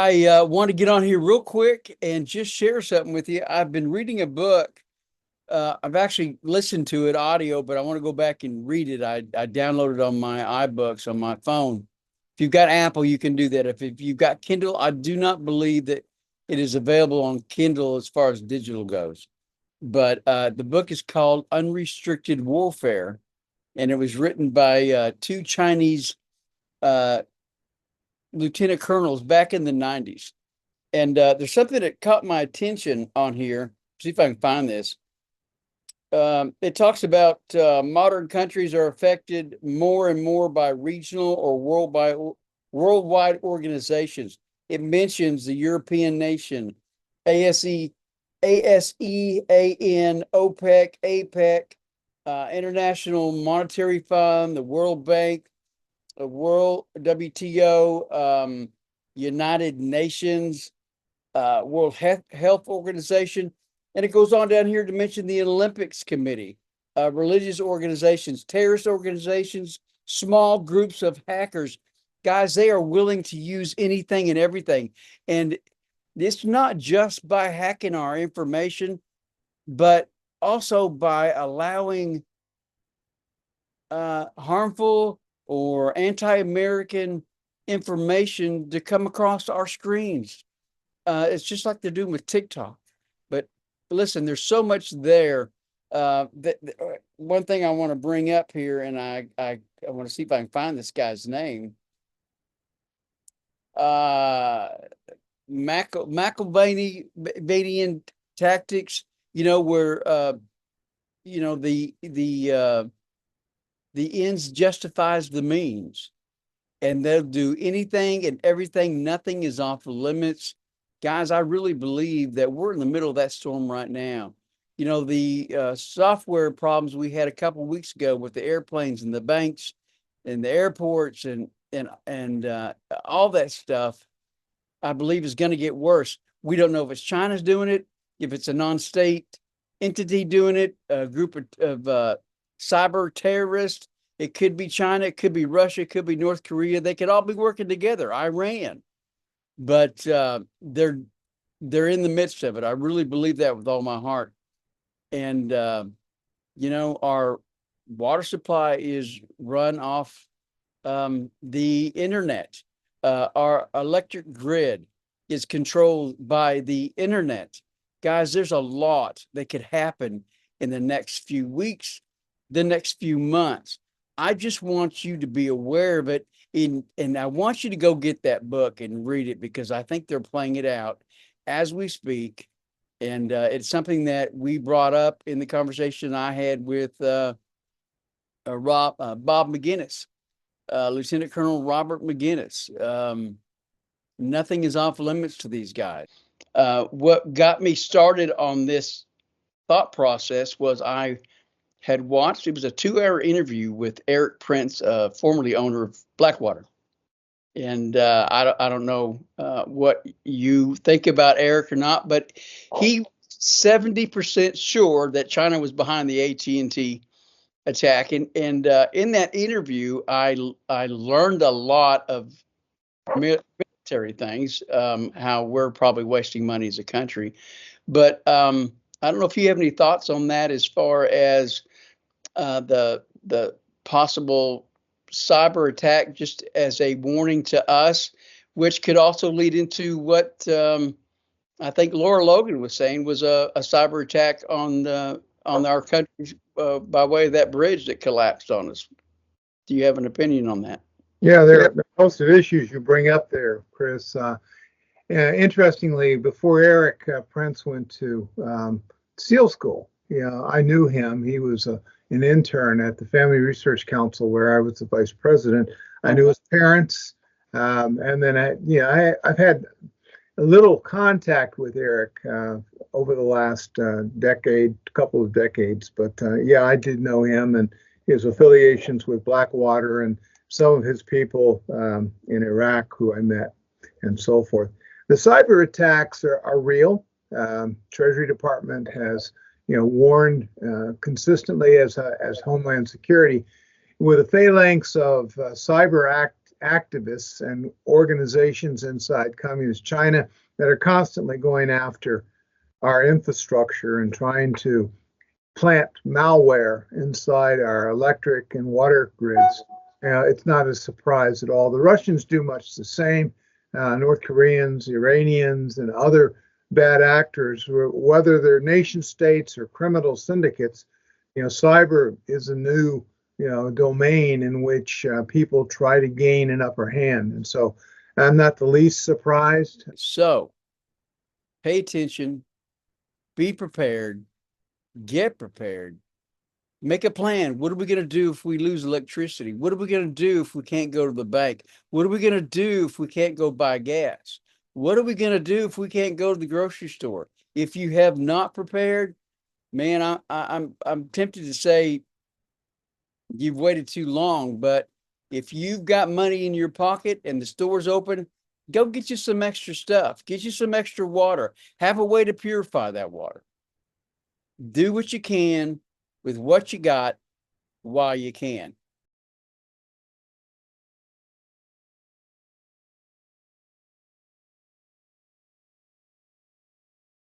I want to get on here real quick and just share something with you. I've been reading a book. I've actually listened to it audio, but I want to go back and read it. I downloaded on my iBooks on my phone. If you've got Apple, you can do that. If you've got Kindle, I do not believe that it is available on Kindle as far as digital goes. But the book is called Unrestricted Warfare, and it was written by two Chinese uh, lieutenant colonels back in the 90s. And there's something that caught my attention on here. See if I can find this. It talks about modern countries are affected more and more by regional or worldwide organizations. It mentions the European nation, ASE, ASEAN, OPEC, APEC, International Monetary Fund, the World Bank, the World WTO, United Nations, World Health Organization. And it goes on down here to mention the Olympics Committee, religious organizations, terrorist organizations, small groups of hackers. Guys, they are willing to use anything and everything. And it's not just by hacking our information, but also by allowing harmful or anti-American information to come across our screens. It's just like they're doing with TikTok. But listen, there's so much there. One thing I want to bring up here, and I want to see if I can find this guy's name. Machiavellian tactics, where the ends justifies the means, and they'll do anything and everything. Nothing is off limits. Guys, I really believe that we're in the middle of that storm right now. The software problems we had a couple of weeks ago with the airplanes and the banks and the airports and all that stuff, I believe is going to get worse. We don't know if it's China's doing it, if it's a non-state entity doing it, a group of cyber terrorists. It could be China, it could be Russia, it could be North Korea. They could all be working together, Iran. But they're in the midst of it. I really believe that with all my heart. And our water supply is run off the internet. Our electric grid is controlled by the internet. Guys, there's a lot that could happen in the next few weeks, the next few months. I just want you to be aware of it. And I want you to go get that book and read it, because I think they're playing it out as we speak. And it's something that we brought up in the conversation I had with Bob McGinnis, Lieutenant Colonel Robert McGinnis. Nothing is off limits to these guys. What got me started on this thought process was I had watched, it was a 2-hour interview with Eric Prince, formerly owner of Blackwater. And I don't know what you think about Eric or not, but he 70% sure that China was behind the AT&T attack. And in that interview, I learned a lot of military things, how we're probably wasting money as a country. But I don't know if you have any thoughts on that as far as the possible cyber attack, just as a warning to us, which could also lead into what I think Laura Logan was saying was a cyber attack on our country by way of that bridge that collapsed on us. Do you have an opinion on that? Yeah, there are a host of issues you bring up there, Chris. Interestingly, before Eric Prince went to SEAL school, I knew him. He was an intern at the Family Research Council, where I was the vice president. I knew his parents, and then I've had a little contact with Eric over the last couple of decades. But I did know him and his affiliations with Blackwater and some of his people in Iraq who I met and so forth. The cyber attacks are real. Treasury Department has warned consistently as Homeland Security, with a phalanx of cyber activists and organizations inside communist China that are constantly going after our infrastructure and trying to plant malware inside our electric and water grids. It's not a surprise at all. The Russians do much the same. North Koreans, Iranians, and other bad actors, whether they're nation states or criminal syndicates, cyber is a new, domain in which people try to gain an upper hand. And so I'm not the least surprised. So pay attention, be prepared, get prepared, make a plan. What are we going to do if we lose electricity? What are we going to do if we can't go to the bank? What are we going to do if we can't go buy gas? What are we going to do if we can't go to the grocery store? If you have not prepared, man, I'm tempted to say you've waited too long. But if you've got money in your pocket and the store's open, go get you some extra stuff. Get you some extra water. Have a way to purify that water. Do what you can with what you got while you can.